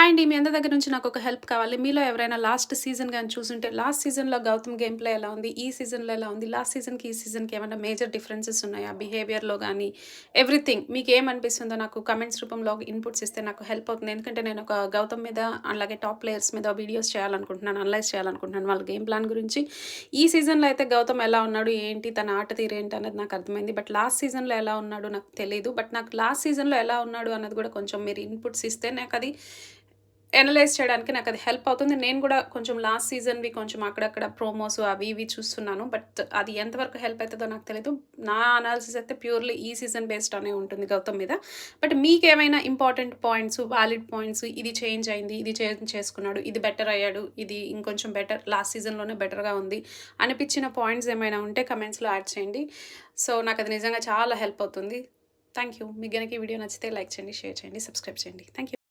Hi అండి. మీ అందరి దగ్గర నుంచి నాకొక హెల్ప్ కావాలి. మీలో ఎవరైనా లాస్ట్ సీజన్ గాని చూసుంటే, లాస్ట్ సీజన్‌లో గౌతమ్ గేమ్ ప్లే ఎలా ఉంది? ఈ సీజన్‌లో ఎలా ఉంది? లాస్ట్ సీజన్‌కి, ఈ సీజన్‌కి ఏమన్నా మేజర్ డిఫరెన్సెస్ ఉన్నాయా? బిహేవియర్‌లో గాని, ఎవ్రీథింగ్ మీకేమనిపిస్తుందో నాకు కామెంట్స్ రూపంలో ఇన్‌పుట్స్ ఇస్తే నాకు హెల్ప్ అవుతుంది. ఎందుకంటే నేను ఒక గౌతమ్ మీద, అలాగే టాప్ ప్లేయర్స్ మీద వీడియోస్ చేయాలనుకుంటున్నాను. అనలైజ్ చేయాలనుకుంటున్నాను వాళ్ళ గేమ్ ప్లాన్ గురించి. ఈ సీజన్‌లో అయితే గౌతమ్ ఎలా ఉన్నాడు? ఏంటి? తన ఆట తీరు ఏంటి? అన్నది నాకు అర్థమైంది. బట్ లాస్ట్ సీజన్‌లో ఎలా ఉన్నాడో నాకు తెలీదు. బట్ నాకు లాస్ట్ సీజన్‌లో ఎలా ఉన్నాడు అన్నది కూడా కొంచెం మీరు ఇన్‌పుట్స్ ఇస్తే నాకది అనలైజ్ చేయడానికి నాకది హెల్ప్ అవుతుంది. నేను గూడా కొంచెం లాస్ట్ సీజన్‌వి కొంచెం అక్కడక్కడ ప్రోమోస్ అవి ఇవి చూస్తున్నాను. బట్ అది ఎంతవరకు హెల్ప్ అయితదో నాకు తెలీదు. నా అనాలిసిస్ అయితే ప్యూర్‌లీ ఈ సీజన్ బేస్డ్ అనే ఉంటుంది గౌతమ్ మీద. బట్ మీకేమైనా ఇంపార్టెంట్ పాయింట్స్, వాలిడ్ పాయింట్స్ ఇది చేంజ్ అయింది, ఇది చేంజ్ చేసుకున్నాడు, ఇది బెటర్ అయ్యాడు, ఇది ఇంకొంచెం బెటర్ లాస్ట్ సీజన్‌లోనే బెటర్‌గా ఉంది అనిపించిన పాయింట్స్ ఏమైనా ఉంటే కమెంట్స్‌లో యాడ్ చేయండి. సో, నాకది నిజంగా చాలా హెల్ప్ అవుతుంది. Thank you. మీకు గనక ఈ వీడియో నచ్చితే లైక్ చేయండి, షేర్ చేయండి, సబ్స్క్రైబ్ చేయండి. Thank you.